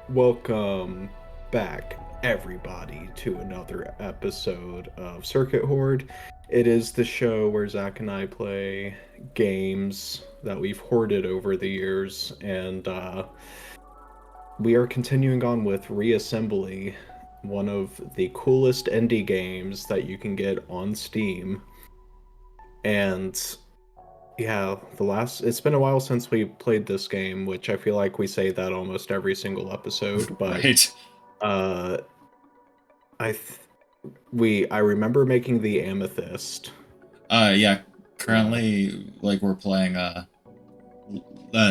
Welcome back, everybody, to another episode of Circuit Horde. It is the show where Zach and I play games that we've hoarded over the years, and we are continuing on with Reassembly, one of the coolest indie games that you can get on Steam. And yeah, it's been a while since we played this game, which I feel like we say that almost every single episode, but Right. uh I th- I remember making the amethyst. Yeah. Uh, Currently, like we're playing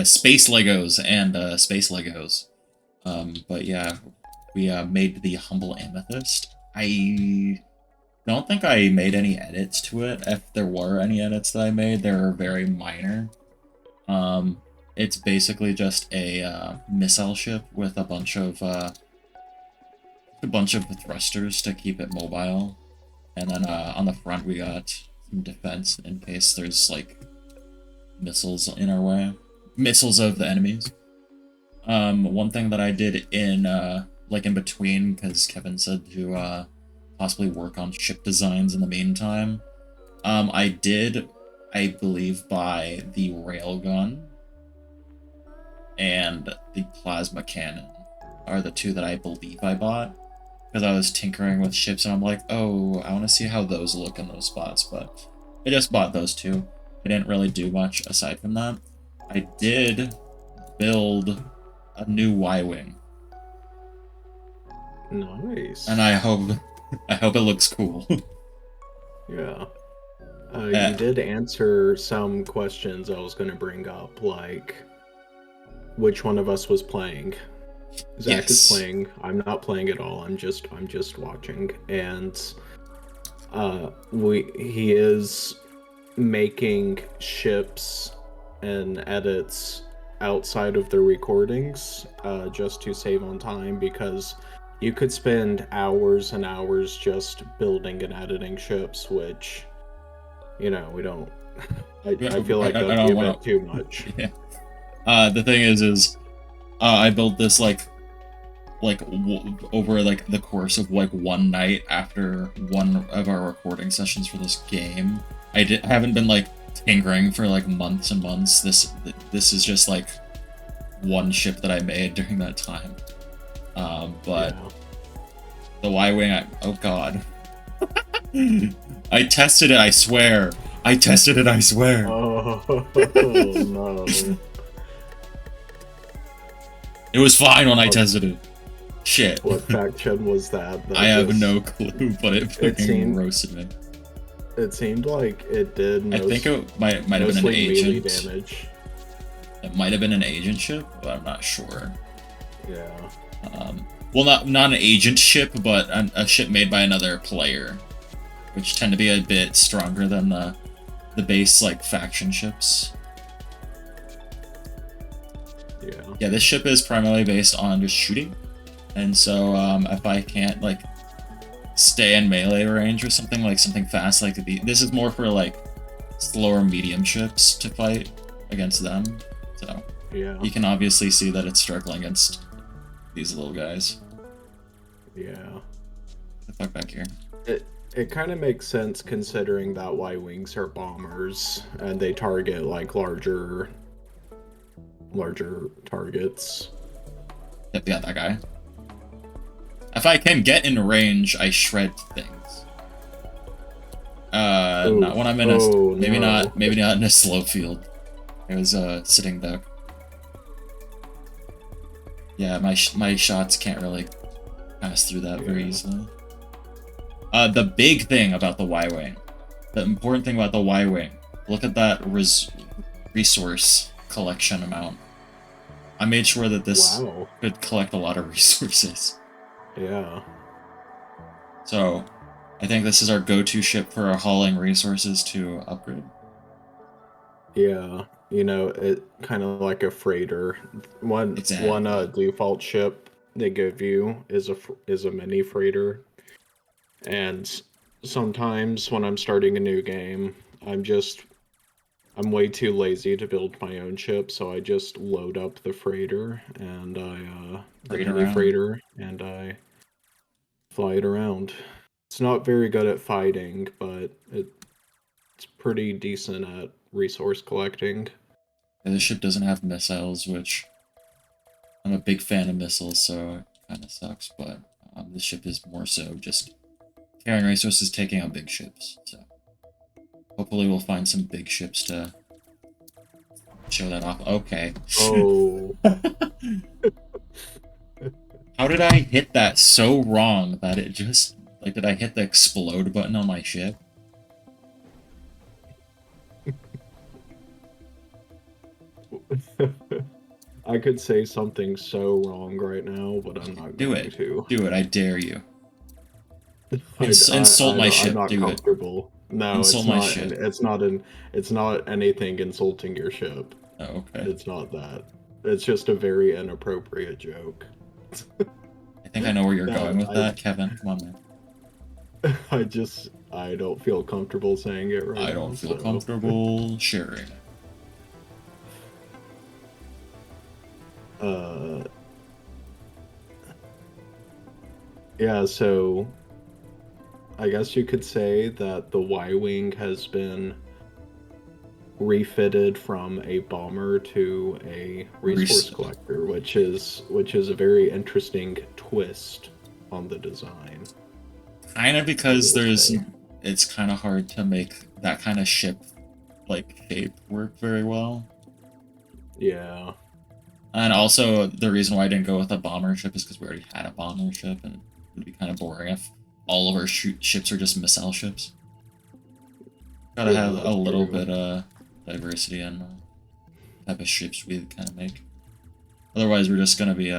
space Legos and space Legos. But yeah, we made the humble amethyst. I don't think I made any edits to it. If there were any edits that I made, they were very minor. Um, it's basically just a missile ship with a bunch of thrusters to keep it mobile. And then on the front, we got some defense in case there's like missiles in our way, missiles of the enemies. One thing that I did in like in between, because Kevin said to possibly work on ship designs in the meantime. I did, I believe, buy the railgun and the plasma cannon are the two that I believe I bought because I was tinkering with ships and I'm like, oh, I want to see how those look in those spots. But I just bought those two. I didn't really do much aside from that. I did build a new Y wing, and nice. I hope I hope it looks cool. Yeah. uh, You did answer some questions I was going to bring up, like which one of us was playing. Zach is yes. playing. I'm not playing at all. I'm just watching. And we he is making ships and edits outside of the recordings, just to save on time, because you could spend hours and hours just building and editing ships, which, we don't. I feel I, like I that'd be don't a bit want too to. much. Yeah. The thing is I built this over like the course of like one night after one of our recording sessions for this game. I haven't been like tinkering for like months and months. This is just like one ship that I made during that time. But Yeah. the Y wing, oh god, I tested it. I swear, I tested it. I swear, Oh no. it was fine when I What tested it. Shit, what faction was that I that have just no clue, but it it fucking seemed roasted me. it seemed like it did I think it might have been an mostly melee agent. damage. It might have been an agent ship, but I'm not sure. Yeah. Well, not an agent ship, but a ship made by another player, which tend to be a bit stronger than the base like faction ships. Yeah. Yeah, this ship is primarily based on just shooting, and so if I can't like stay in melee range or something like something fast, like this is more for like slower medium ships to fight against them. So Yeah. you can obviously see that it's struggling against these little guys. Yeah. The fuck back here. It kind of makes sense considering that Y-wings are bombers and they target like larger targets. Yep, yeah, that guy. If I can get in range, I shred things. Not Oh, when I'm in a oh maybe no. not in a slow field. It was a sitting duck. Yeah, my shots can't really pass through that very Yeah. easily. The big thing about the Y wing, the important thing about the Y wing, look at that resource collection amount. I made sure that this Wow. could collect a lot of resources. Yeah. So I think this is our go-to ship for hauling resources to upgrade. Yeah. It kind of like a freighter. One Exactly. default ship they give you is a mini freighter. And sometimes when I'm starting a new game, I'm just I'm way too lazy to build my own ship, so I just load up the freighter and the Right mini around. freighter, and I fly it around. It's not very good at fighting, but it's pretty decent at resource collecting. The ship doesn't have missiles, which I'm a big fan of missiles, so it kind of sucks. But the ship is more so just carrying resources, taking out big ships. So hopefully we'll find some big ships to show that off. Okay. Oh, How did I hit that so wrong that it just like did I hit the explode button on my ship? I could say something so wrong right now, but I'm not Do going it. to. Do it. I dare you. Insult I my don't, I'm ship. not Do it. comfortable. No, Insult it's my not, and ship. it's not anything insulting your ship. Oh, okay. It's not that. It's just a very inappropriate joke. I think I know where you're That going with that, Kevin. Come on, man. I don't feel comfortable saying it right I don't now, feel so comfortable sharing it. uh yeah, so I guess you could say that the Y-wing has been refitted from a bomber to a resource collector, which is a very interesting twist on the design, Kind of I because will there's say. it's kind of hard to make that kind of ship like shape work very well. Yeah. And also the reason why I didn't go with a bomber ship is because we already had a bomber ship, and it would be kind of boring if all of our ships are just missile ships. Gotta Yeah, have a that's little true. bit of diversity in type of ships we kind of make. Otherwise, we're just gonna be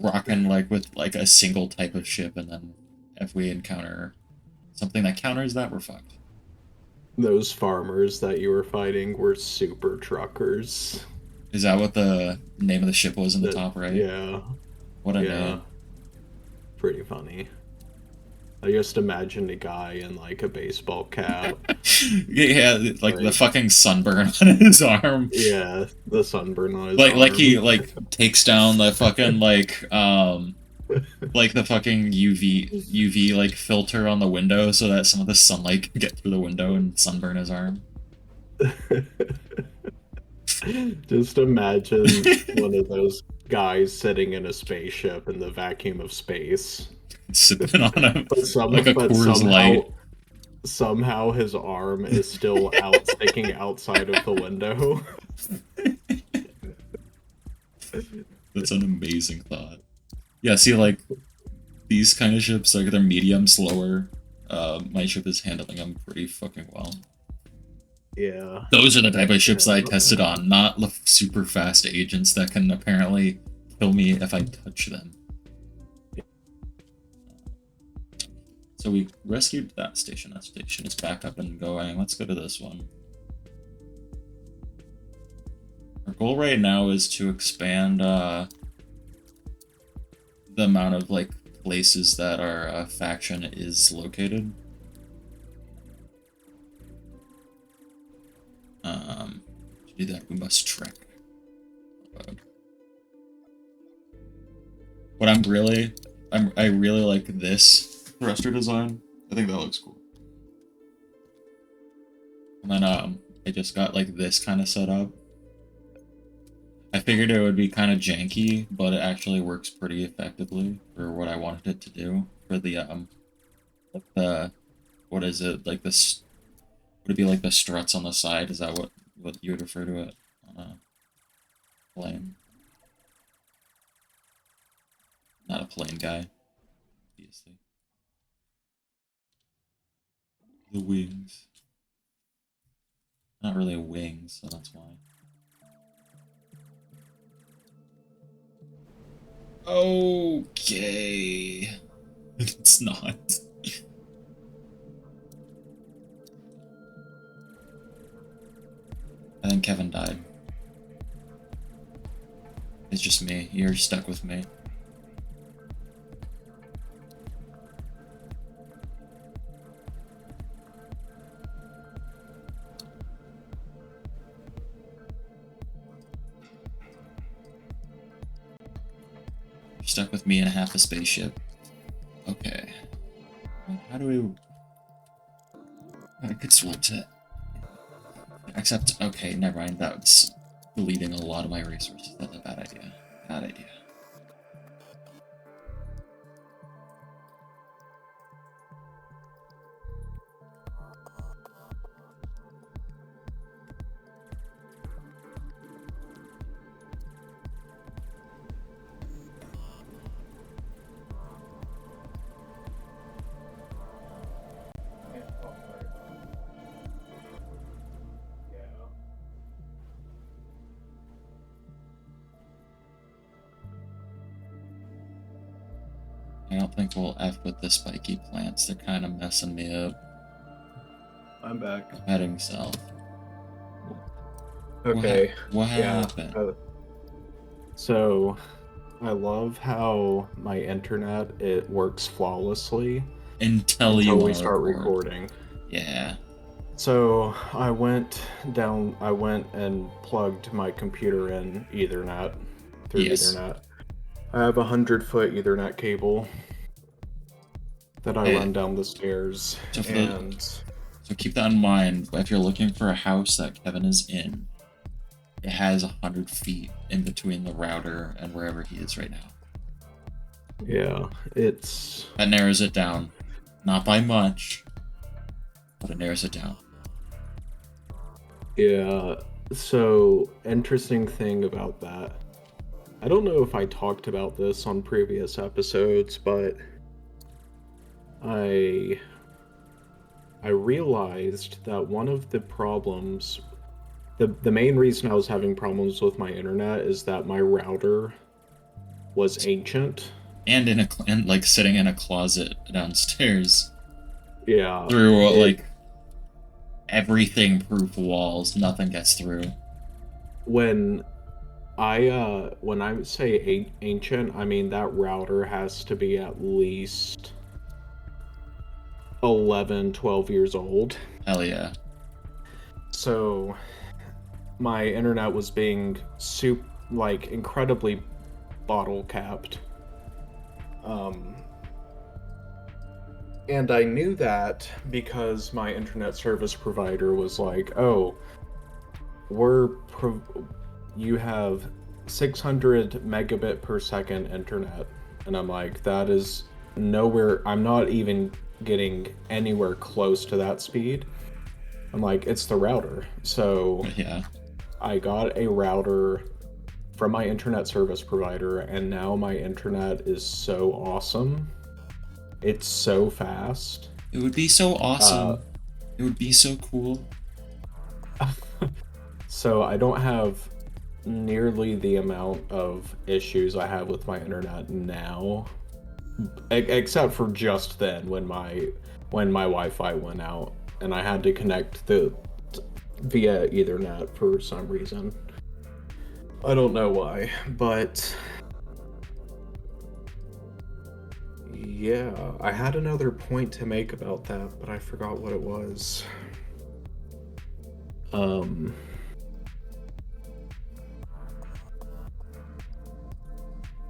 rocking like with like a single type of ship, and then if we encounter something that counters that, we're fucked. Those farmers that you were fighting were super truckers. Is that what the name of the ship was in the That top right? yeah, What a yeah, name. pretty funny. I just imagined a guy in like a baseball cap, Yeah, like the like fucking sunburn on his arm. yeah, the sunburn on his Like he arm. like takes down the fucking like the fucking UV like filter on the window so that some of the sunlight can get through the window and sunburn his arm. Just imagine one of those guys sitting in a spaceship in the vacuum of space, Sipping on a but like a Coors Light. somehow his arm is still out sticking outside of the window. That's an amazing thought. Yeah, see like these kind of ships, like they're medium, slower. My ship is handling them pretty fucking well. Yeah. Those are the type of ships that I Yeah. tested on, not the super fast agents that can apparently kill me if I touch them. So we rescued that station. That station is back up and going. Let's go to this one. Our goal right now is to expand the amount of like places that our faction is located. To do that, we must trek. What I really like this thruster design. I think that looks cool. And then I just got like this kind of set up. I figured it would be kind of janky, but it actually works pretty effectively for what I wanted it to do. For like the what is it like this? Would it be like the struts on the side? Is that what you would refer to it on a plane? Not a plane guy, obviously. The wings. Not really wings, so that's why. Okay. It's not. I think Kevin died. It's just me. You're stuck with me. You're stuck with me and half a spaceship. Okay. How do we... I could switch it. Except, okay, never mind. That's deleting a lot of my resources. That's a bad idea. Bad idea. I don't think we'll F with the spiky plants. They're kind of messing me up. I'm back. I'm heading south. Okay. What Yeah. happened? So I love how my internet it works flawlessly Until you until we want to start record. recording. Yeah. So I went and plugged my computer in Ethernet through Yes. Ethernet. I have a 100-foot Ethernet cable that I run down the stairs, So and so keep that in mind. If you're looking for a house that Kevin is in, it has 100 feet in between the router and wherever he is right now. yeah, it's That narrows it down. Not by much, but it narrows it down. yeah. So interesting thing about that. I don't know if I talked about this on previous episodes, but I I realized that one of the problems, the main reason I was having problems with my internet is that my router was ancient. And like sitting in a closet downstairs Yeah, through like everything proof walls, nothing gets through. when when I say ancient, I mean that router has to be at least 11, 12 years old. Hell yeah. So my internet was being incredibly bottle capped. And I knew that because my internet service provider was like, "Oh, you have 600 megabit per second internet," and I'm like, "That is nowhere. I'm not even getting anywhere close to that speed." I'm like, "It's the router." So Yeah. I got a router from my internet service provider, and now my internet is so awesome. It's so fast. It would be so awesome. It would be so cool. So I don't have nearly the amount of issues I have with my internet now, except for just then when my Wi-Fi went out and I had to connect the via Ethernet for some reason. I don't know why, but yeah, I had another point to make about that, but I forgot what it was.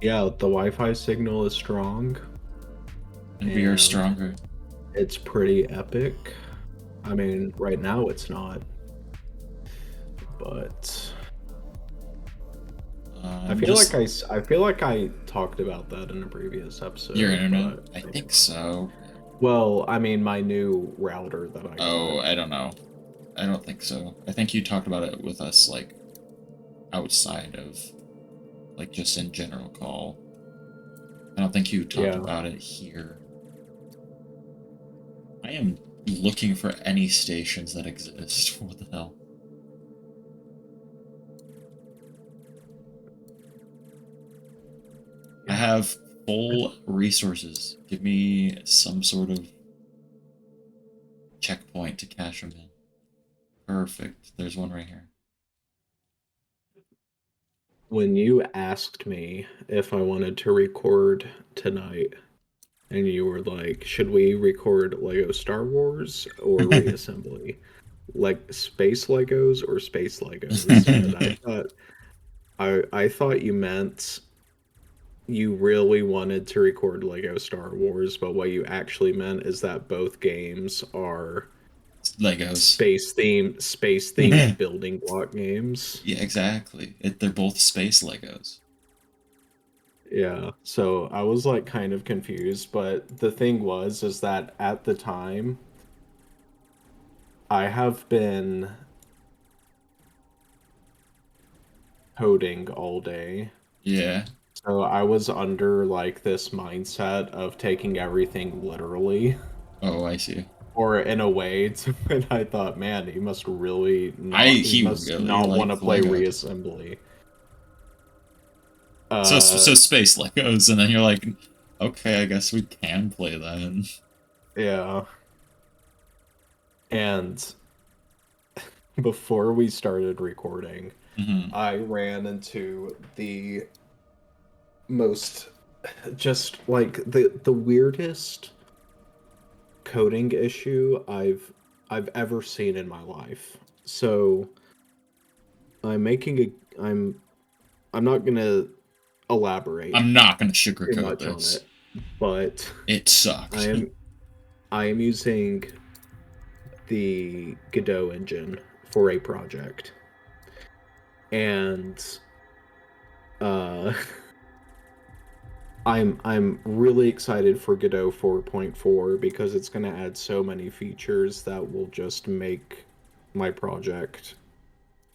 Yeah, the Wi-Fi signal is strong. And we are stronger. It's pretty epic. I mean, right now it's not. But I feel like I talked about that in a previous episode. Your internet? I think so. Well, I mean, my new router that I got. Oh, I don't know. I don't think so. I think you talked about it with us, like, outside of, like, just in general call. I don't think you talked about it here. I am looking for any stations that exist. What the hell? I have full resources. Give me some sort of checkpoint to cash them in. Perfect. There's one right here. When you asked me if I wanted to record tonight, and you were like, should we record Lego Star Wars or Reassembly? Like space Legos or space Legos? And I thought you meant you really wanted to record Lego Star Wars, but what you actually meant is that both games are Legos. space themed building block games. Yeah, exactly. They're both space Legos. Yeah, so I was like kind of confused, but the thing was is that at the time I have been coding all day. Yeah. So I was under like this mindset of taking everything literally, Oh, I see. or in a way to when I thought, man, he He must really not want to liked play Legos. reassembly. So Uh, space Legos, and then you're like, okay, I guess we can play that. yeah. And before we started recording, Hmm. I ran into the most just like the weirdest coding issue I've ever seen in my life. So I'm making a I'm not gonna elaborate I'm not gonna too sugarcoat much on this. it, but It I sucked. am I am using the Godot engine for a project. And uh I'm really excited for Godot 4.4 because it's going to add so many features that will just make my project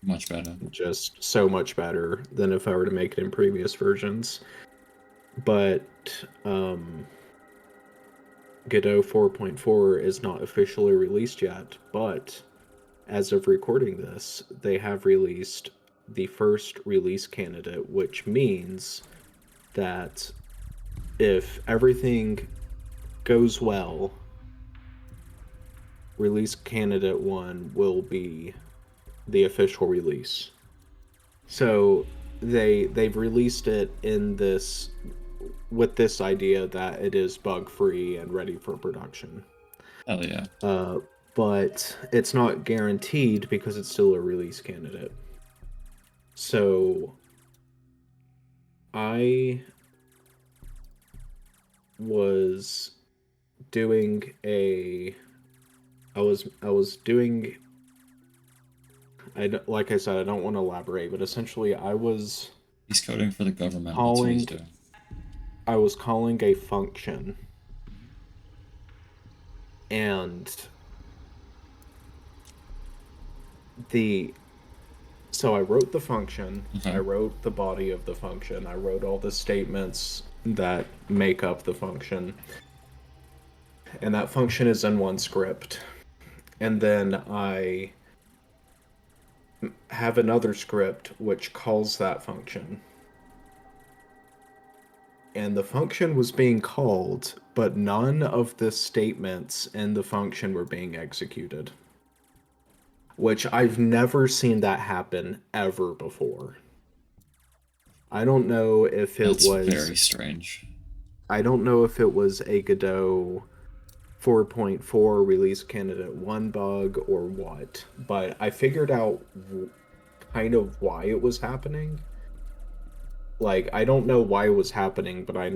Much better. just so much better than if I were to make it in previous versions. But um, Godot 4.4 is not officially released yet, but as of recording this, they have released the first release candidate, which means that if everything goes well, release candidate 1 will be the official release. So they've released it in this with this idea that it is bug free and ready for production. Hell yeah. Uh, but it's not guaranteed because it's still a release candidate. So I was doing a I was doing like I said I don't want to elaborate, but essentially He's coding for the government. That's what he's calling doing. I was calling a function, and the so I wrote the function, I Okay. wrote the body of the function, I wrote all the statements that make up the function, and that function is in one script. And then I have another script which calls that function. And the function was being called, but none of the statements in the function were being executed, which I've never seen that happen ever before. I don't know if it That's was very strange. I don't know if it was a Godot 4.4 release candidate 1 bug or what, but I figured out kind of why it was happening. Like I don't know why it was happening, but I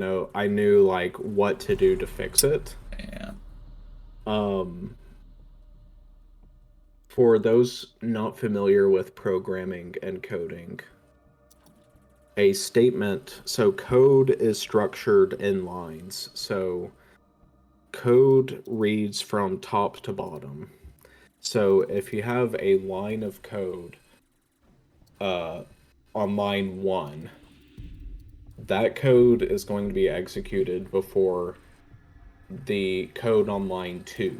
knew like what to do to fix it. Yeah. Um for those not familiar with programming and coding, a statement, so code is structured in lines. So code reads from top to bottom. So if you have a line of code uh, on line 1, that code is going to be executed before the code on line 2.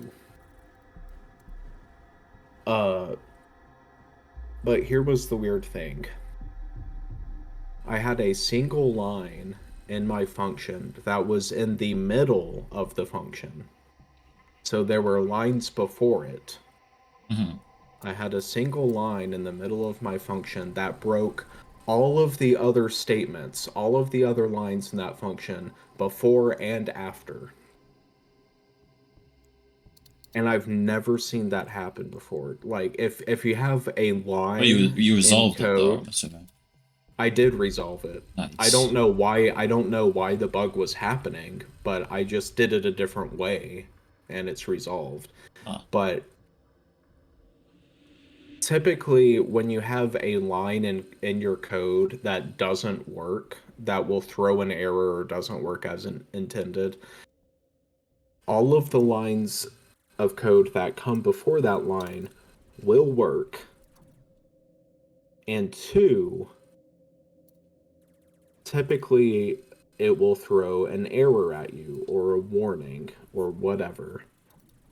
Uh, but here was the weird thing. I had a single line in my function that was in the middle of the function. So there were lines before it. Hmm. I had a single line in the middle of my function that broke all of the other statements, all of the other lines in that function before and after. And I've never seen that happen before. Like if you have a But line you in resolved it though, I'm code, assuming. I did resolve it. Nice. I don't know why the bug was happening, but I just did it a different way and it's resolved. Ah, But typically when you have a line in your code that doesn't work, that will throw an error or doesn't work as intended, all of the lines of code that come before that line will work. And two, typically it will throw an error at you or a warning or whatever.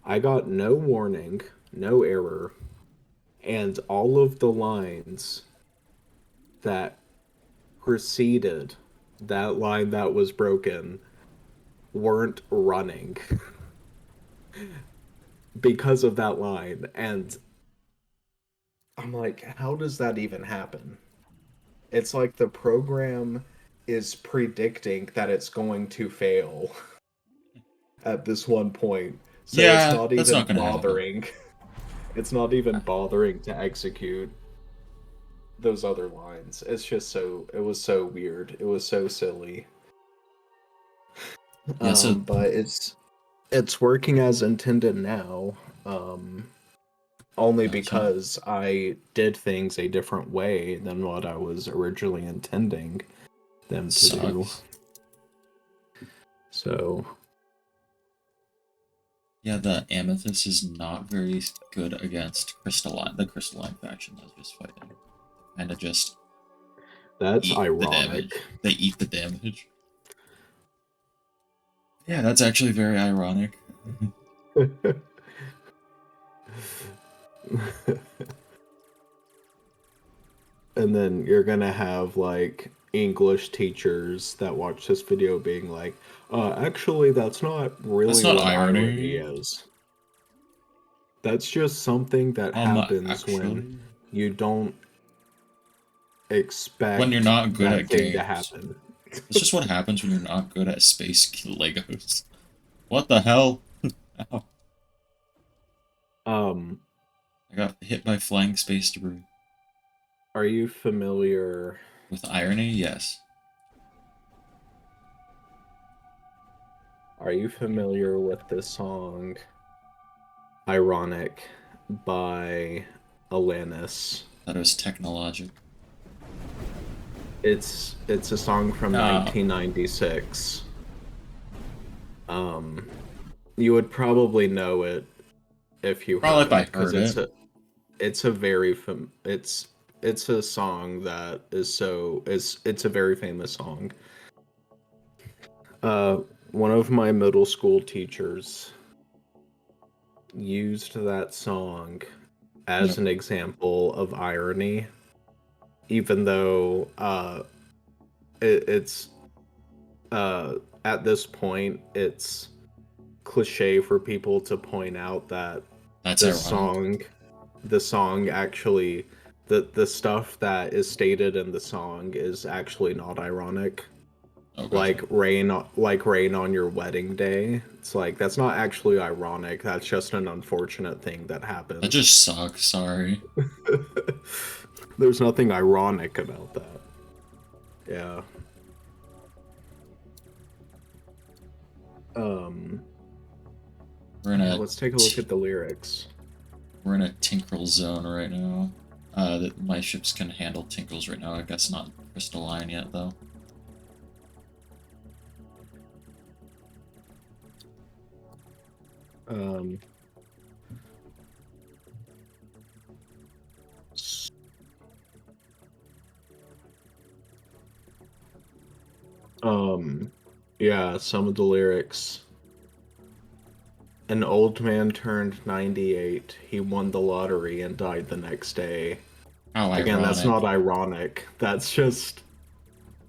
I got no warning, no error, and all of the lines that preceded that line that was broken weren't running because of that line. And I'm like, how does that even happen? It's like the program is predicting that it's going to fail at this one point. So it's yeah, not that's even not gonna happen. bothering. It's not even bothering to execute those other lines. It's just it was so weird. It was so silly. Yeah, so But it's working as intended now. Only gotcha. because I did things a different way than what I was originally intending them to do. Sucks. So Yeah, the Amethyst is not very good against Crystalline, the Crystalline faction that's just fighting. Kind of just that's eat the damage. ironic. They eat the damage. Yeah, that's actually very ironic. And then you're gonna have like English teachers that watch this video being like, actually, that's not That's really not what irony irony. is. That's just something that happens when Actually, you don't when you're expect not good that at thing to games. happen. That's just what happens when you're not good at space Legos. What the hell? Ow. Um, I got hit by flying space debris. are you familiar? With irony, yes. Are you familiar with the song "Ironic" by Alanis? That was technologic. It's a song from Uh, 1996. Um, you would probably know it if you probably heard if I it because heard it. it's a very it's a song that is it's a very famous song. Uh, one of my middle school teachers used that song as Yep. an example of irony, even though it's uh, at this point it's cliche for people to point out that That's the ironic. song the song actually the stuff that is stated in the song is actually not ironic. Oh, gotcha. Like rain on your wedding day. It's like that's not actually ironic. That's just an unfortunate thing that That happens. just sucks. Sorry. There's nothing ironic about that. Yeah. Um We're in yeah, a let's take a look t- at the lyrics. we're in a tinkle zone right now. My ships can handle tinkles right now. I guess not crystalline yet though. Um s- um yeah, some of the lyrics. An old man turned 98. He won the lottery and died the next day. How Again, that's ironic. not ironic. That's just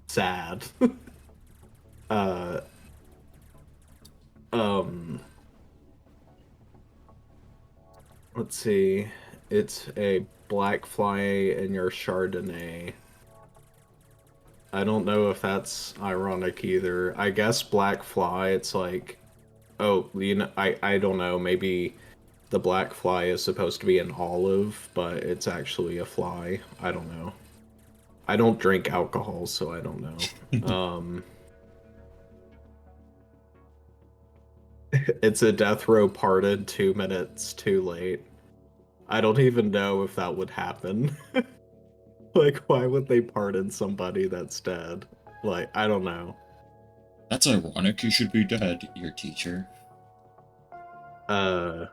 sad. uh um let's see. It's a black fly in your Chardonnay. I don't know if that's ironic either. I guess black fly, it's like, oh, I don't know, maybe the black fly is supposed to be an olive, but it's actually a fly. I don't know. I don't drink alcohol, so I don't know. It's a death row pardon 2 minutes too late. I don't even know if that would happen. Like, why would they pardon somebody that's dead? Like, I don't know. That's ironic. You should be dead, your teacher. Uh,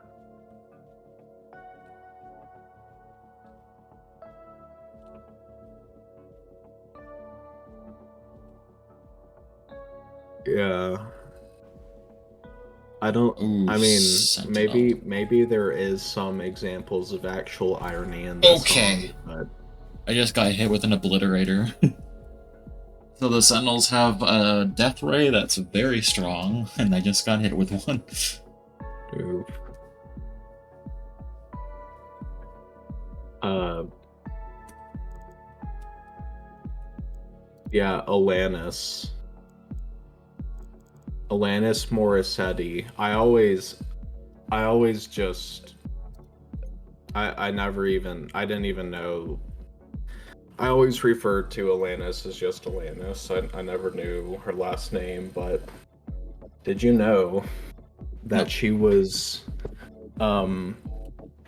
yeah. I don't. Ooh, I mean, Sentinel. maybe there is some examples of actual irony in this Okay. song, but I just got hit with an obliterator. So the Sentinels have a death ray that's very strong, and I just got hit with one. oof. Uh, yeah, Alanis Morissetti. I always just, I didn't even know. I always referred to Alanis as just Alanis. I never knew her last name, but did you know No. that she was, um,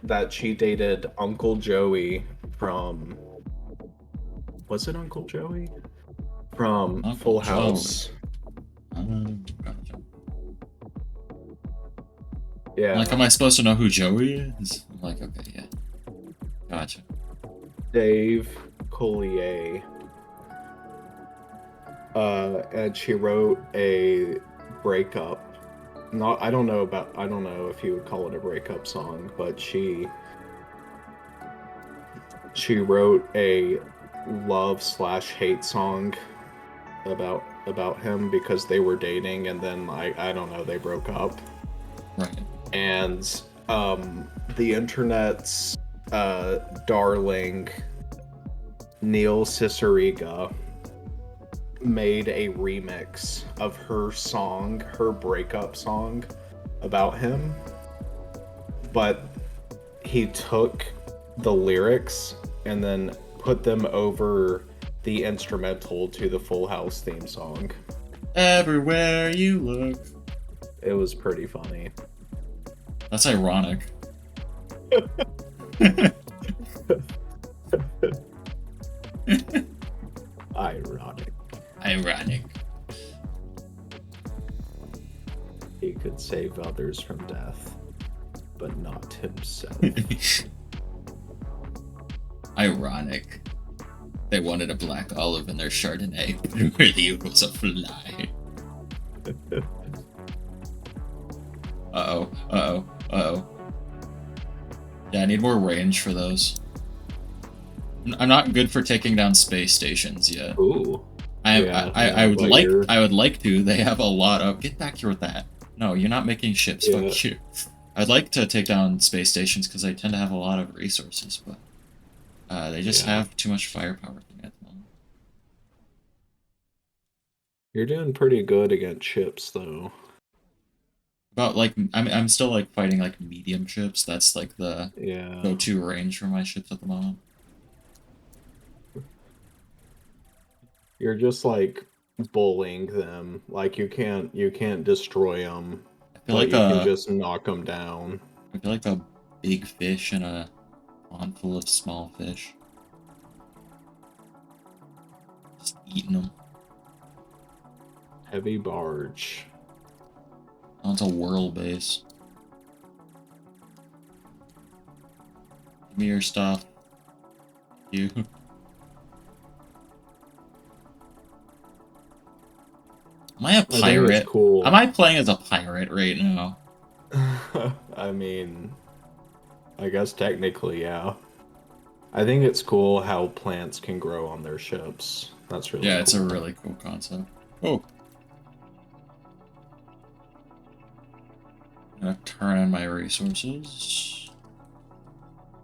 that she dated Uncle Joey from, was it Uncle Joey? From Uncle Full Joey. House. Gotcha. Like, Yeah, am I supposed to know who Joey is? I'm like, okay, yeah. Gotcha. Dave Collier. And she wrote a breakup. Not, I don't know if you would call it a breakup song, but she wrote a love slash hate song about him because they were dating and then I don't know, they broke up. Right. And the internet's darling Neil Cicierega made a remix of her song, her breakup song about him, but he took the lyrics and then put them over the instrumental to the Full House theme song. Everywhere you look. It was pretty funny. That's ironic. Ironic. Ironic. He could save others from death, but not himself. Ironic. They wanted a black olive in their Chardonnay, but really it was a fly. Uh-oh, uh-oh, uh-oh. Yeah, I need more range for those. I'm not good for taking down space stations yet. Ooh. I, Yeah, I would but like you're I would like to. They have a lot of get back here with that. No, you're not making ships. yeah, Fuck you. I'd like to take down space stations because they tend to have a lot of resources, but they just yeah. have too much firepower for me at the moment. You're doing pretty good against ships though. But like I'm still like fighting like medium ships. That's like the Yeah. go-to range for my ships at the moment. You're just like bullying them. Like you can't destroy them, I feel but like you can a just knock them down. I feel like a big fish in a pond full of small fish. Just eating them. Heavy barge. Oh, it's a whirl base. Give me your stuff. You. Am I a I think it's pirate? Am cool. I playing as a pirate right now? I mean, I guess technically, yeah. I think it's cool how plants can grow on their ships. That's really Yeah, it's a cool. really cool concept. Oh, I'm gonna turn on my resources.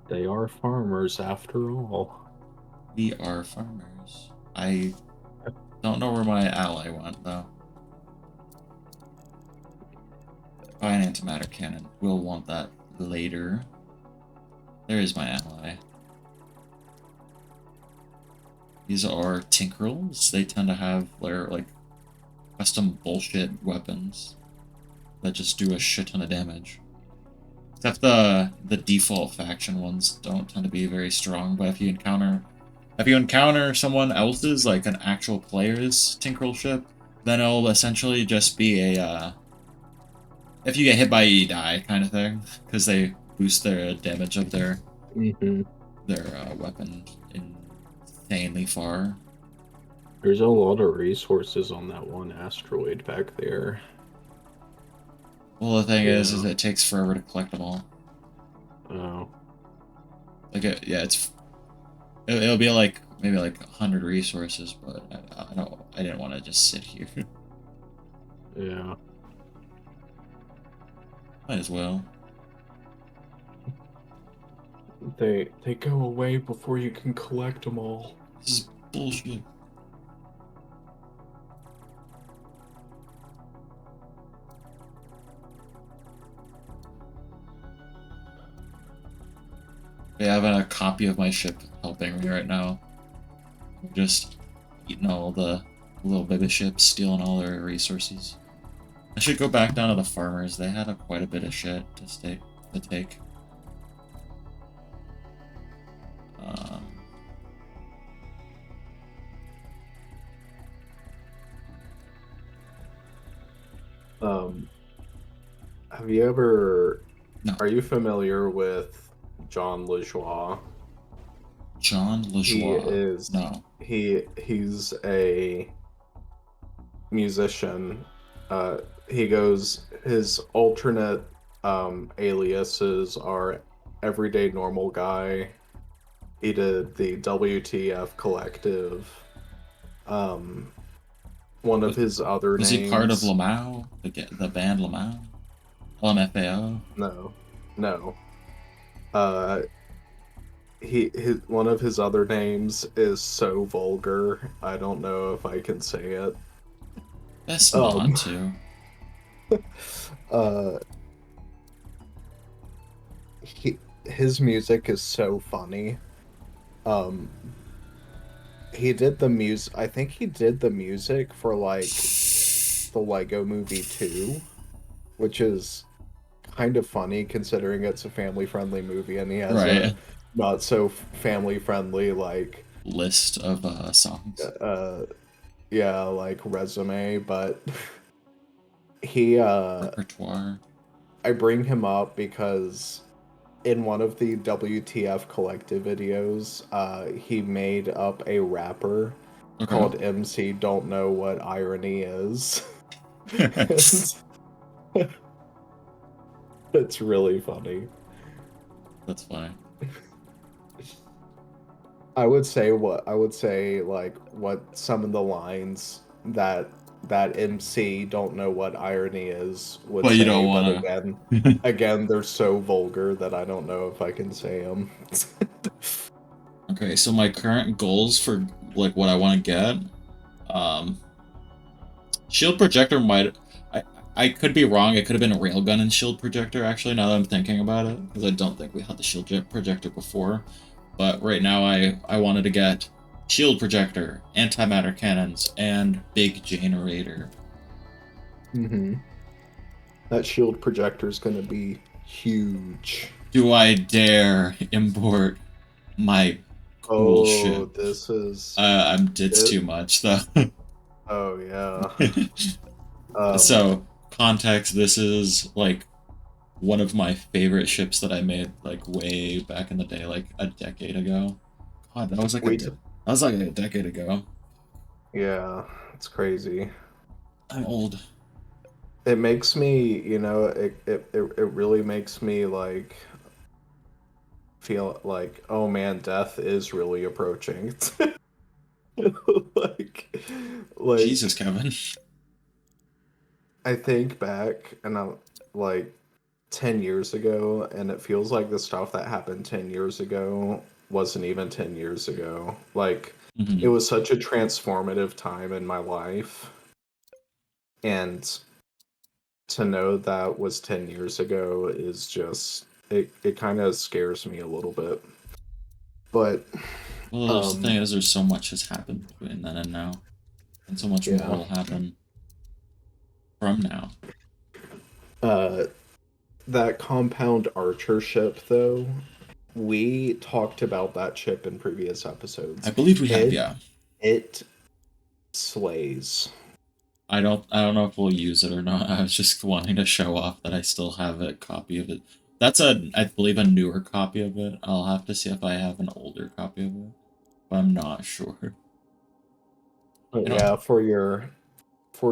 They are farmers after all. We are farmers. I don't know where my ally went, though. Oh, an antimatter cannon. We'll want that later. There is my ally. These are Tinkerals. They tend to have their like custom bullshit weapons that just do a shit ton of damage. Except the default faction ones don't tend to be very strong, but if you encounter someone else's, like an actual player's Tinkeral ship, then it'll essentially just be a if you get hit by it, you die kind of thing, because they boost their damage of their Hmm. weapon insanely far. There's a lot of resources on that one asteroid back there. Well, the thing is Yeah. it takes forever to collect them all. Oh, Like, yeah, it'll be like maybe like 100 resources, but I don't. I didn't want to just sit here. yeah. Might as well. They go away before you can collect them all. This is bullshit. They have a copy of my ship helping me right now. Just eating all the little baby ships, stealing all their resources. I should go back down to the farmers. They had quite a bit of shit to take. Um, Um, have you ever? no, Are you familiar with John LeJoie? John He Lajoie. is. No. He's a musician. He goes. His alternate aliases are Everyday Normal Guy. He did the WTF Collective. Um, one of Was, his other was he part of names. Lamau? The band Lamau? LMFAO? No, no. Uh, his one of his other names is so vulgar. I don't know if I can say it. Best Um, not to. uh, his music is so funny. Um, he did the music. I think he did the music for like the Lego Movie 2, which is kind of funny considering it's a family-friendly movie and he has a Right. not so family-friendly like List of songs. uh yeah, like resume, but he Repertoire. I bring him up because in one of the WTF collective videos, he made up a rapper Okay. called MC Don't Know What Irony Is. That's And it's really funny. funny. I would say like what some of the lines that MC don't know what irony is would But you don't say, but want to. again they're so vulgar that I don't know if I can say them. Okay, so my current goals for like what I want to get, um, shield projector might. I I could be wrong. It could have been a railgun and shield projector. Actually, now that I'm thinking about it, because I don't think we had the shield jet projector before. But right now, I wanted to get shield projector, antimatter cannons, and big generator. Hmm. That shield projector is gonna be huge. Do I dare import my cool Oh, ship? this is It's it. too much though. Oh yeah. Um, So context, this is like one of my favorite ships that I made like way back in the day, like a decade ago. God, we that was like a decade ago. yeah, it's crazy. I'm old. It makes me, it really makes me like feel like, oh man, death is really approaching. like Jesus, like Kevin. I think back and I'm like 10 years ago and it feels like the stuff that happened 10 years ago wasn't even 10 years ago. Like it Hmm. was such a transformative time in my life, and to know that was 10 years ago is just it kind of scares me a little bit. But Well, there's the thing is, there's so much has happened between then and now, and so much more Yeah. will happen from now. Uh, that compound archer ship, though, we talked about that ship in previous I episodes. believe we have, It yeah. it slays. I don't know if we'll use it or not. I was just wanting to show off that I still have a copy of it. That's I believe, a newer copy of it. I'll have to see if I have an older copy of it, but I'm not sure. But I don't. yeah, for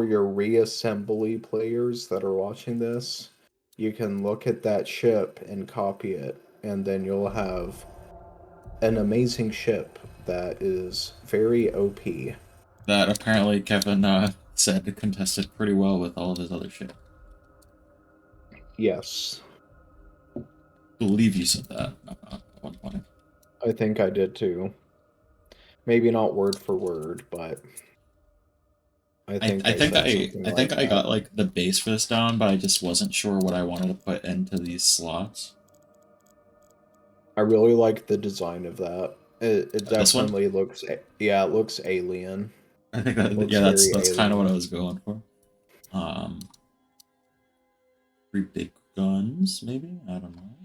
your reassembly players that are watching this, you can look at that ship and copy it, and then you'll have an amazing ship that is very OP. That apparently Kevin said contested pretty well with all of his other shit. Yes, Believe you said that at one point. I think I did too. Maybe not word for word, but I I, think I I think said I something I think like I that. got like the base for this down, but I just wasn't sure what I wanted to put into these slots. I really like the design of that. It This one, definitely looks, yeah, it looks alien. I think that, Looks yeah, that's very that's kind of what alien. I was going for. Um, Three big guns, maybe, I don't know.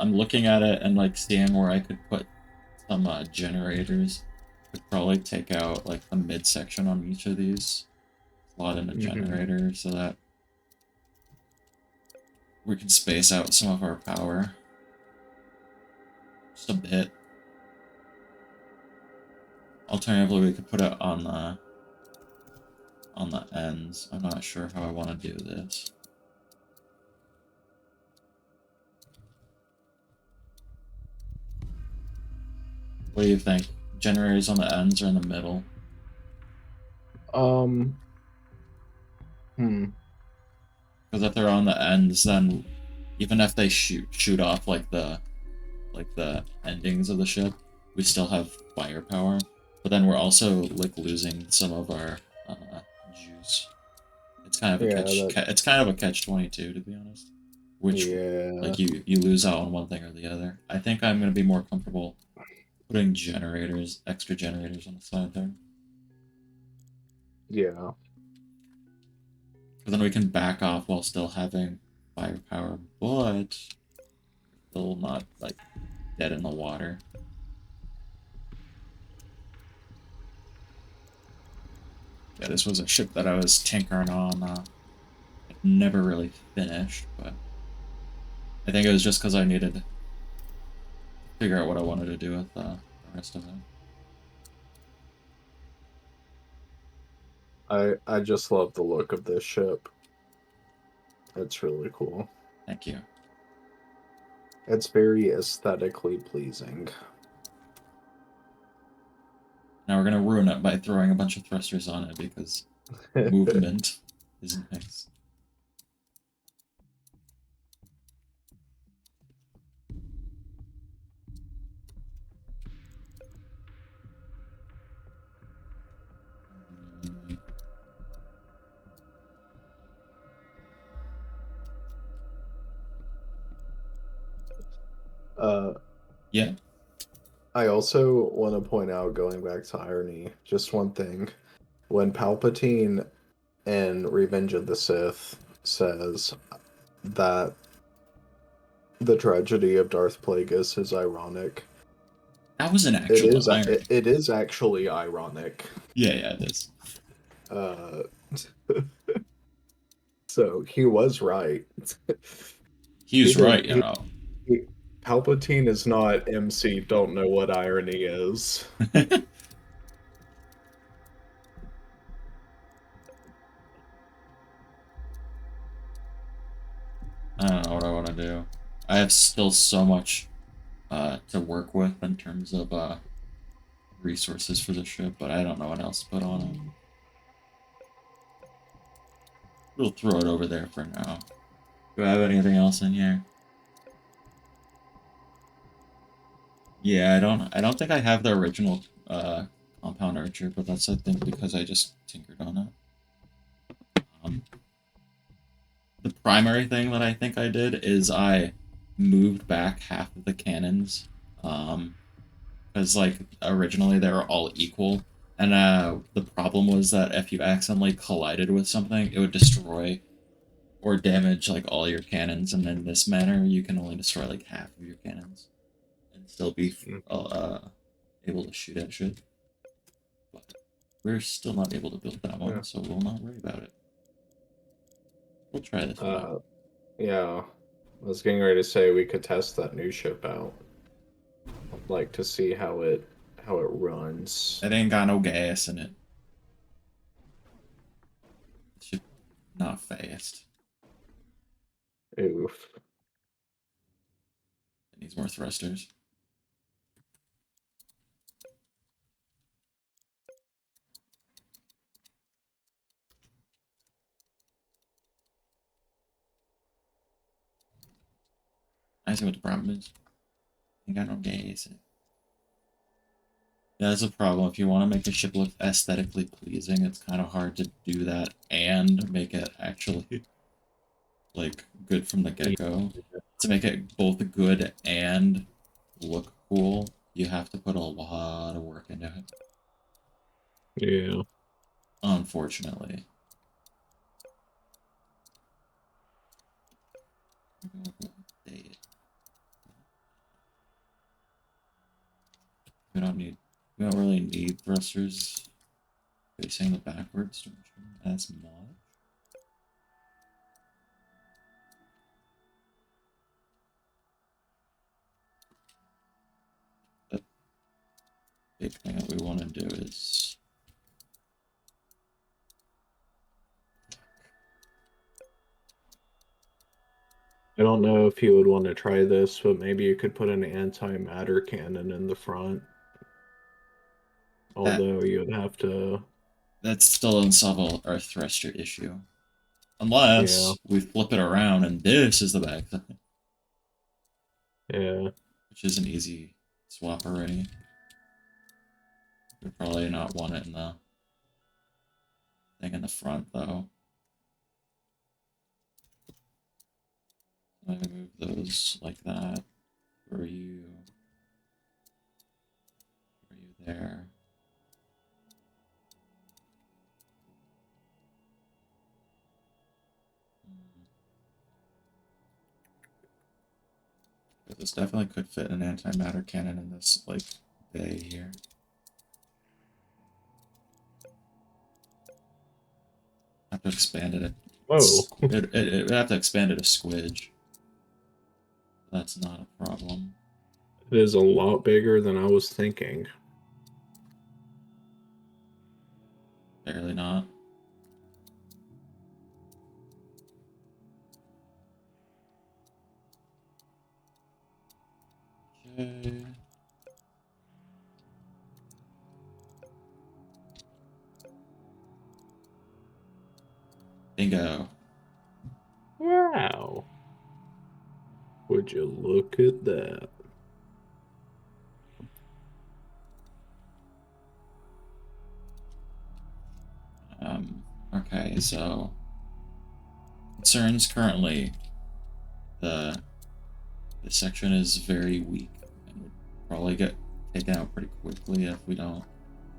I'm looking at it and like seeing where I could put some generators. Could probably take out like the midsection on each of these, slot in a Hmm. generator so that we can space out some of our power just a bit. Alternatively, we could put it on the ends. I'm not sure how I want to do this. What do you think? Generators on the ends or in the middle? Um, hmm. Because if they're on the ends, then even if they shoot off like the endings of the ship, we still have firepower. But then we're also like losing some of our juice. It's kind of a Yeah, that, it's kind of a catch 22, to be honest. Which yeah, like you lose out on one thing or the other. I think I'm gonna be more comfortable putting extra generators on the side there. yeah, But then we can back off while still having firepower, but still not like dead in the water. Yeah, this was a ship that I was tinkering on. Never really finished, but I think it was just because I needed to figure out what I wanted to do with the rest of it. I just love the look of this ship. It's really cool. Thank you. It's very aesthetically pleasing. Now we're gonna ruin it by throwing a bunch of thrusters on it because movement is nice. uh, Yeah. I also want to point out, going back to irony, just one thing. When Palpatine in Revenge of the Sith says that the tragedy of Darth Plagueis is ironic, That was an actual irony. it is actually ironic. Yeah, it is. Uh, so he was right. He He was did right, you he, know. he Palpatine is not MC. Don't know what irony is. I don't know what I want to do. I have still so much to work with in terms of resources for the ship, but I don't know what else to put on it. We'll throw it over there for now. Do I have anything else in here? Yeah, I don't think I have the original compound archer, but that's I think because I just tinkered on it. The primary thing that I think I did is I moved back half of the cannons, because like originally they were all equal, and the problem was that if you accidentally collided with something, it would destroy or damage like all your cannons, and in this manner, you can only destroy like half of your cannons and still be able to shoot at shit. But we're still not able to build that one, Yeah. so we'll not worry about it. We'll try this one out. Yeah. I was getting ready to say we could test that new ship out, like to see how it runs. It ain't got no gas in it. It should not fast. Oof. It needs more thrusters. I see what the problem is. Ain't got no gas in it. Yeah, that's a problem. If you want to make a ship look aesthetically pleasing, it's kind of hard to do that and make it actually like good from the get-go. To make it both good and look cool, you have to put a lot of work into it. Yeah. Unfortunately. We don't need. We don't really need thrusters facing the backwards direction as much. The big thing that we want to do is I don't know if you would want to try this, but maybe you could put an anti-matter cannon in the front. that. Although you'd have to, That still doesn't solve our thruster issue, yeah, unless we flip it around and this is the back side, yeah, which is an easy swap already. We'd probably not want it in the thing in the front though. I move those like that. For you there. But this definitely could fit an antimatter cannon in this like bay here. Have to expand it. oh, It would have to expand it a squidge. That's not a problem. it is a lot bigger than I was thinking. Barely not. Okay. Bingo. Wow. Would you look at that? Okay, so concerns currently the this section is very weak and would probably get taken out pretty quickly if we don't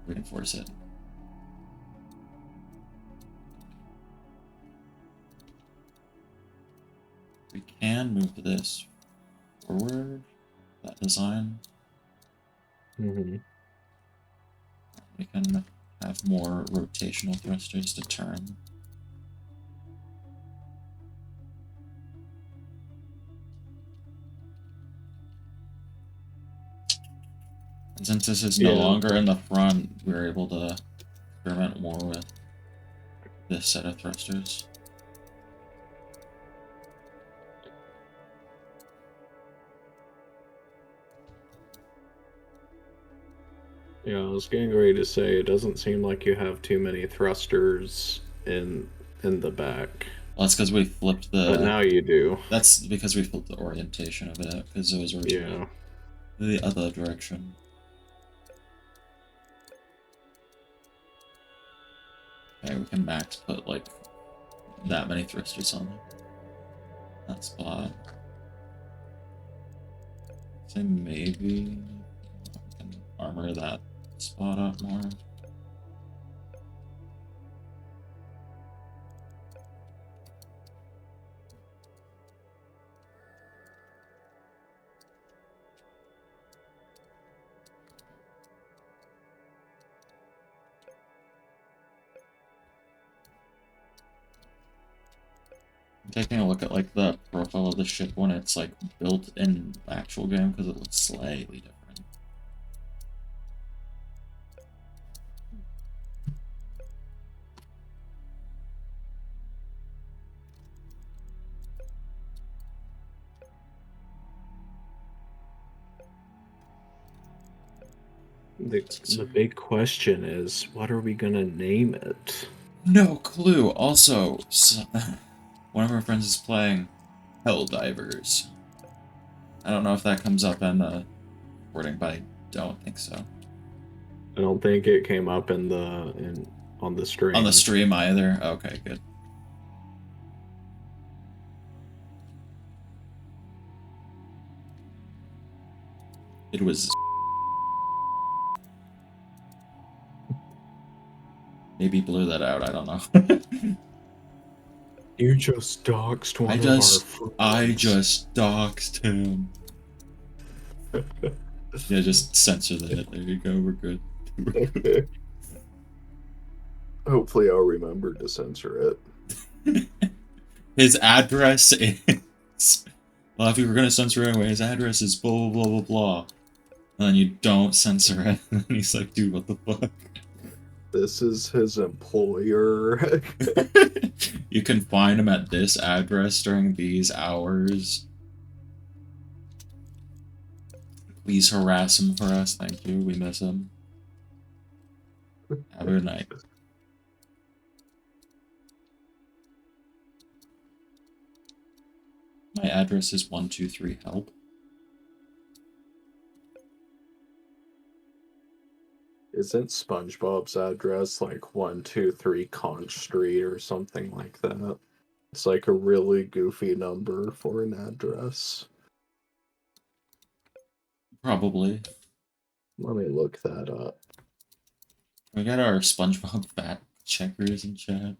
reinforce it. We can move this forward, that design. Mm-hmm. We can have more rotational thrusters to turn. And since this is no Yeah. longer in the front, we're able to experiment more with this set of thrusters. Yeah, I was getting ready to say it doesn't seem like you have too many thrusters in the back. Well, that's because we flipped But the. now you do. That's because we flipped the orientation of it, because it was originally Yeah. the other direction. Okay, we can max put like that many thrusters on that spot. So maybe we can armor that spot up more. I'm taking a look at like the profile of the ship when it's like built in the actual game because it looks slightly different. The big question is, what are we gonna name it? No clue. Also, one of our friends is playing Helldivers. I don't know if that comes up in the recording, but I don't think so. I don't think it came up in on the stream. On the stream either? Okay, good. It was... Maybe blew that out, I don't know. You just doxed one of our friends. I just doxed him. Yeah, just censor that. There you go, we're good. Hopefully I'll remember to censor it. His address is... Well, if you were gonna censor it anyway, his address is blah, blah, blah, blah, blah. And then you don't censor it, and he's like, dude, what the fuck? This is his employer. You can find him at this address during these hours. Please harass him for us. Thank you. We miss him. Have a good night. My address is 123 help. Isn't SpongeBob's address like 123 Conch Street or something like that? It's like a really goofy number for an address. Probably. Let me look that up. We got our SpongeBob fact checkers in chat.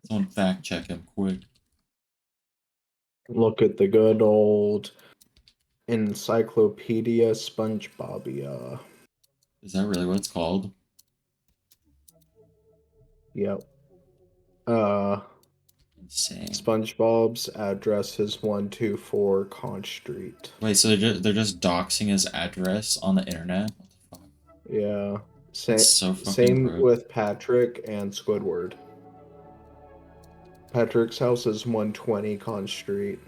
Someone fact check him quick. Look at the good old Encyclopedia SpongeBobia. Is that really what it's called? Yep. Insane. SpongeBob's address is 124 Conch Street. Wait, so they're just doxing his address on the internet? What the fuck? Yeah. Same rude. With Patrick and Squidward. Patrick's house is 120 Conch Street.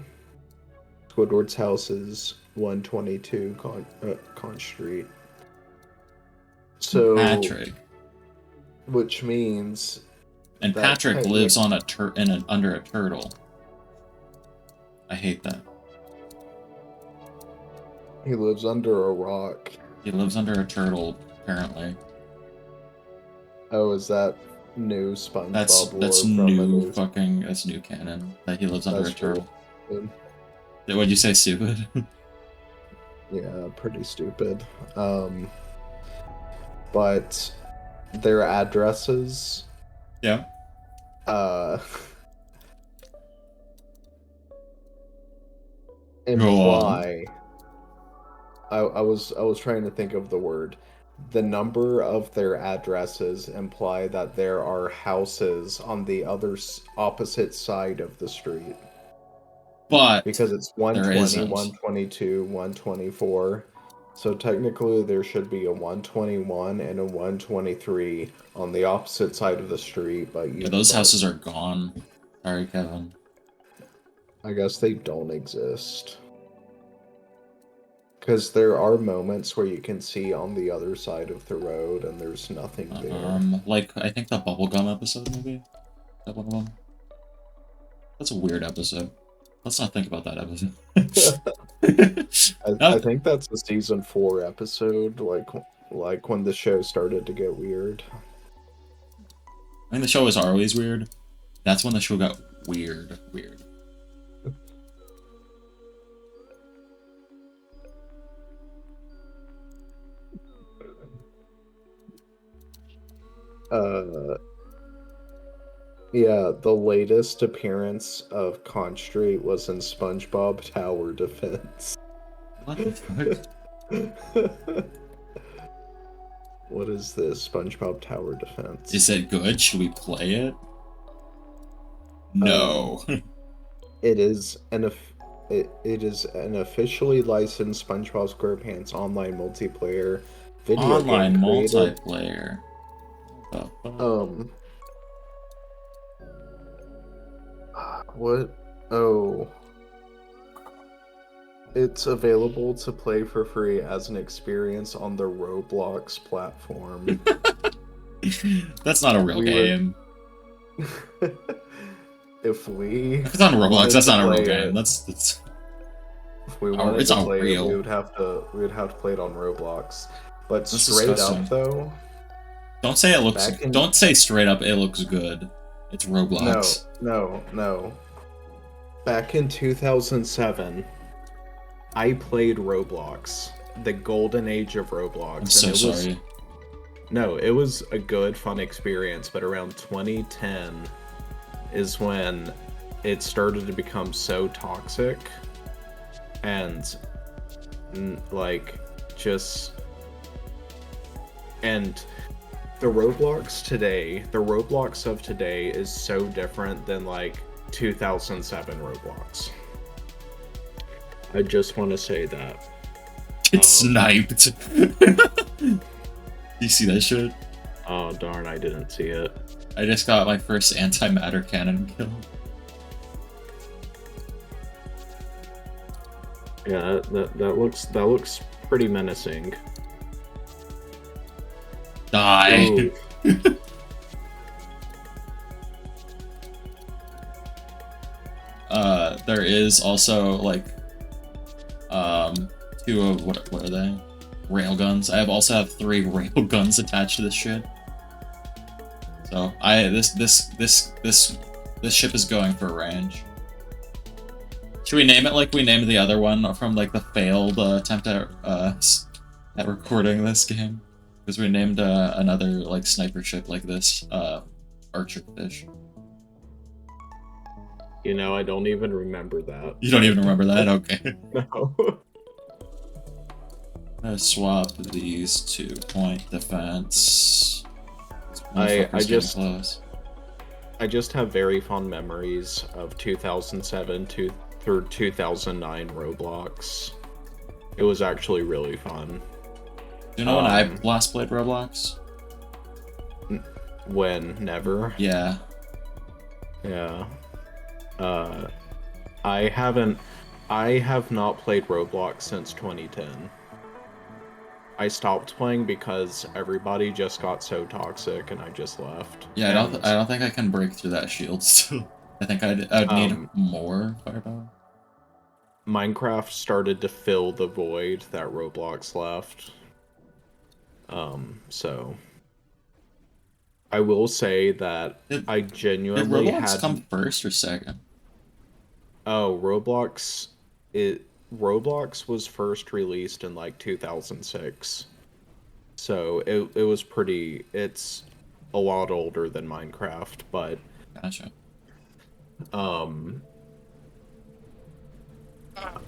Squidward's house is 122 Conch Street. So Patrick. Which means... And Patrick lives on under a turtle. I hate that. He lives under a rock. He lives under a turtle, apparently. Oh, is that new SpongeBob that's new fucking... That's new canon. That he lives under a turtle. What'd you say, stupid? Yeah, pretty stupid. But their addresses... Yeah. Imply... I was trying to think of the word. The number of their addresses imply that there are houses on the opposite side of the street. But because it's 120, 122, 124. So technically there should be a 121 and a 123 on the opposite side of the street, but those houses are gone. Sorry, Kevin. I guess they don't exist. Because there are moments where you can see on the other side of the road and there's nothing there. Like, I think the Bubblegum episode, maybe? That one of them? That's a weird episode. Let's not think about that episode. I think that's a season 4 episode, like when the show started to get weird. I mean, the show was always weird. That's when the show got weird, weird. Uh, yeah, the latest appearance of Constrate was in SpongeBob Tower Defense. What the fuck? What is this? SpongeBob Tower Defense. Is it good? Should we play it? Um, No. it is it is an officially licensed SpongeBob SquarePants online multiplayer video Online game created. multiplayer. The fuck? Um, what? Oh, it's available to play for free as an experience on the Roblox platform. That's not a real We game. were if we If it's on Roblox, wanted that's to not a real play game. it, That's if we wanted it's to not play it, real. we would have to play it on Roblox. But That's straight disgusting. up though, Don't say it looks. back in Don't say straight up it looks good. It's Roblox. no. Back in 2007, I played Roblox, the golden age of Roblox. I'm so and it was sorry. No, it was a good, fun experience, but around 2010 is when it started to become so toxic and like just and the Roblox of today is so different than like 2007 Roblox. I just want to say that. It's sniped. You see that shit? Oh darn, I didn't see it. I just got my first antimatter cannon kill. Yeah, that looks pretty menacing. Die. Ooh. There is also like two of what are they? Railguns. I also have 3 railguns attached to this shit. So this ship is going for range. Should we name it like we named the other one from like the failed attempt at recording this game? Because we named another like sniper ship like this Archer Fish. You know, I don't even remember that. You don't even remember that? Okay. No. I'm gonna swap these to point I defense. Motherfucker's getting close. I just have very fond memories of 2007 through 2009 Roblox. It was actually really fun. Do you know when I last played Roblox? When? Never? Yeah. Yeah. I have not played Roblox since 2010. I stopped playing because everybody just got so toxic and I just left. Yeah, I don't think I can break through that shield still. I think I'd need more firepower. Minecraft started to fill the void that Roblox left. So I will say that I genuinely did Roblox had come first or second? Oh, Roblox was first released in like 2006. So it was it's a lot older than Minecraft, but Gotcha.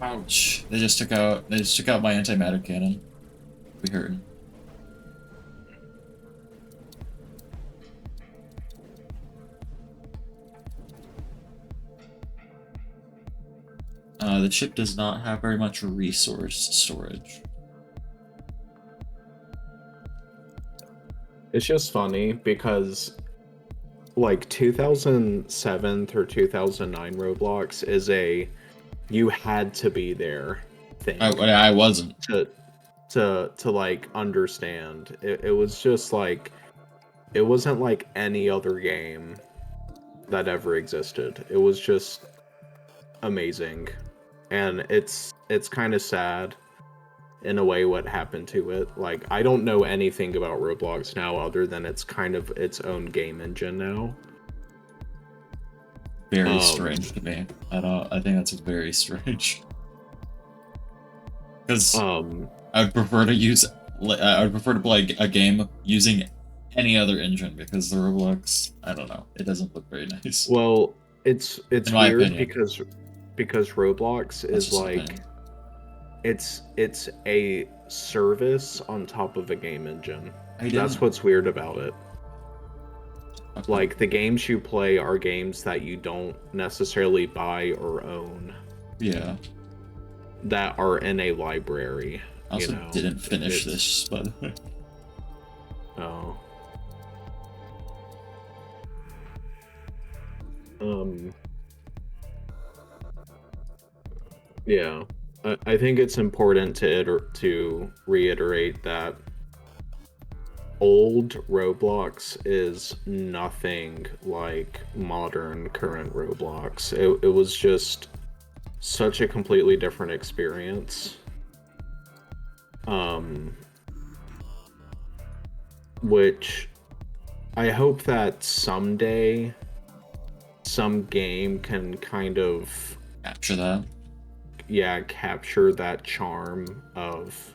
Ouch. They just took out my antimatter cannon. We heard. The chip does not have very much resource storage. it's just funny because like 2007 through 2009 Roblox is you had to be there thing. I wasn't. To like understand. It was just like it wasn't like any other game that ever existed. It was just amazing. And it's kind of sad in a way what happened to it. Like, I don't know anything about Roblox now other than it's kind of its own game engine now. Very strange to me. I think that's very strange. Because I'd prefer to use. I would prefer to play a game using any other engine because the Roblox, I don't know, it doesn't look very nice. Well, it's In my weird opinion. because Roblox That's is just an like opinion. it's a service on top of a game engine. I That's didn't. what's weird about it. Okay. Like, the games you play are games that you don't necessarily buy or own, Yeah. that are in a library, I you also know. didn't finish It's this, by the way. oh. Um yeah. I think it's important to reiterate that old Roblox is nothing like modern current Roblox. It was just such a completely different experience. Which I hope that someday some game can kind of, Capture that. yeah, capture that charm of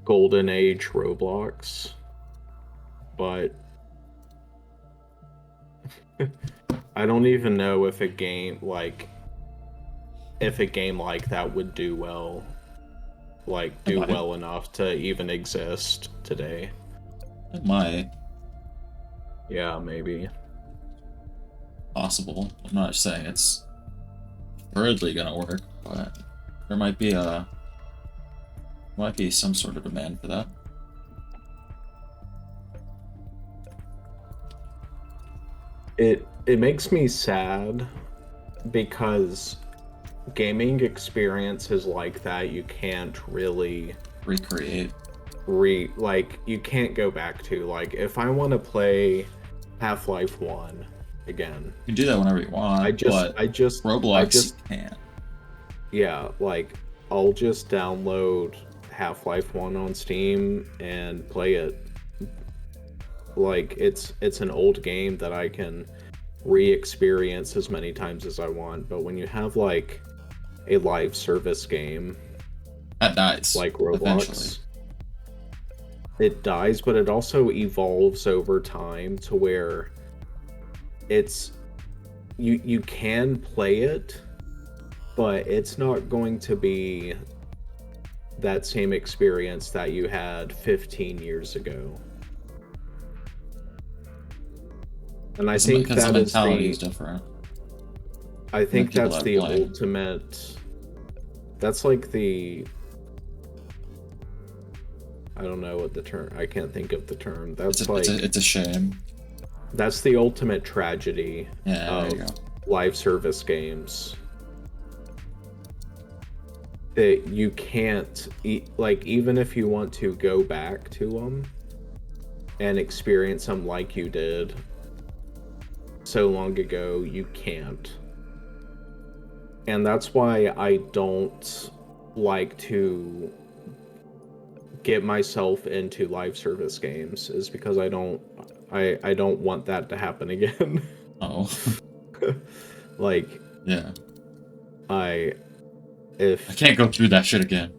golden age Roblox. But I don't even know if a game like that would do well, like It do might. well enough to even exist today. It might. Yeah, maybe. Possible. I'm not saying it's hurriedly gonna work, but there might be some sort of demand for that. It makes me sad because gaming experiences like that you can't really Recreate. like, you can't go back to. Like, if I want to play Half-Life 1 again, You can do that whenever you I want, just but I just I Roblox you just can't. yeah, like, I'll just download Half-Life 1 on Steam and play it. Like, it's an old game that I can re-experience as many times as I want. But when you have like a live service game That dies like eventually. Roblox, it dies, but it also evolves over time to where it's you can play it, but it's not going to be that same experience that you had 15 years ago. And I think Because the that is mentality is the different. I And the think people that's that are the playing. ultimate, that's like the, I don't know what the term, I can't think of the term. That's like, It's a shame. that's the ultimate tragedy Yeah, there you of go. live service games. That you can't, like, even if you want to go back to them and experience them like you did so long ago, you can't. And that's why I don't like to get myself into live service games, is because I don't want that to happen again. Oh. Like, Yeah. I I if can't go through that shit again.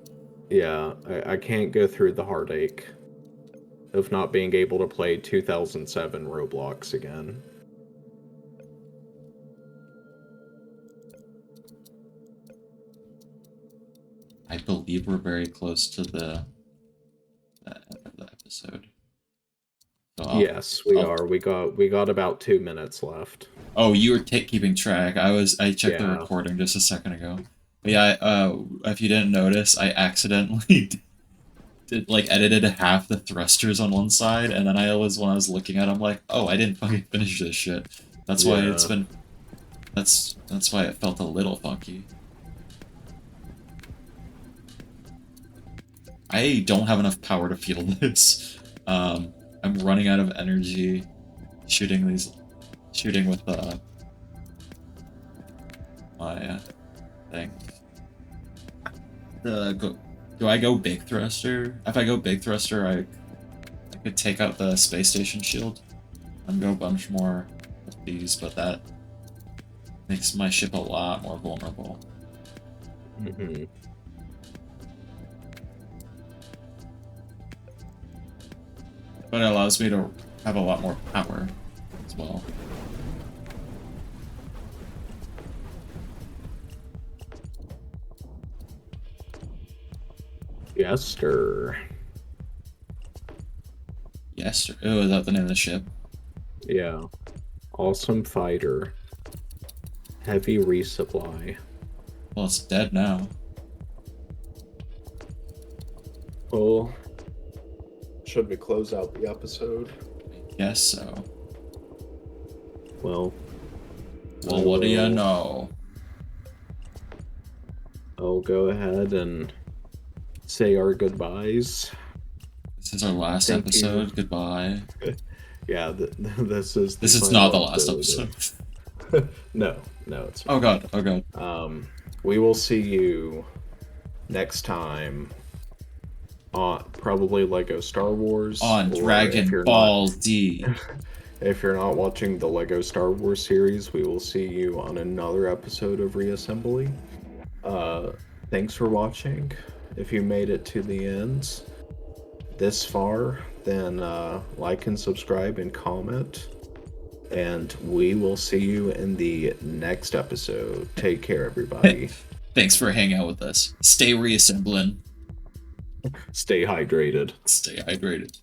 yeah, I can't go through the heartache of not being able to play 2007 Roblox again. I believe we're very close to the end of the episode. So Yes, we I'll are. We got about 2 minutes left. Oh, you were keeping track. I checked the Yeah. recording just a second ago. But yeah, if you didn't notice, I accidentally like edited half the thrusters on one side, and then when I was looking at it, I'm like, oh, I didn't fucking finish this shit. That's why it's Yeah. been that's why it felt a little funky. I don't have enough power to feel this. I'm running out of energy shooting with my thing. Do I go big thruster? If I go big thruster, I could take out the space station shield and go a bunch more of these, but that makes my ship a lot more vulnerable. Hmm. But it allows me to have a lot more power as well. Yes, sir. Yes, sir. Oh, is that the name of the ship? Yeah. Awesome fighter. Heavy resupply. Well, it's dead now. Well, should we close out the episode? Guess so. Well, Well, what do you know? I'll go ahead and say our goodbyes. This is our last Thank episode. you. Goodbye. Yeah, this is the This is final not the last episode episode. No, no, it's Oh not. god, oh god. We will see you next time on probably Lego Star Wars, On or Dragon Ball D. if you're not watching the Lego Star Wars series, we will see you on another episode of Reassembly. Thanks for watching. If you made it to the end this far, then like and subscribe and comment. And we will see you in the next episode. Take care, everybody. Thanks for hanging out with us. Stay reassembling. Stay hydrated. Stay hydrated.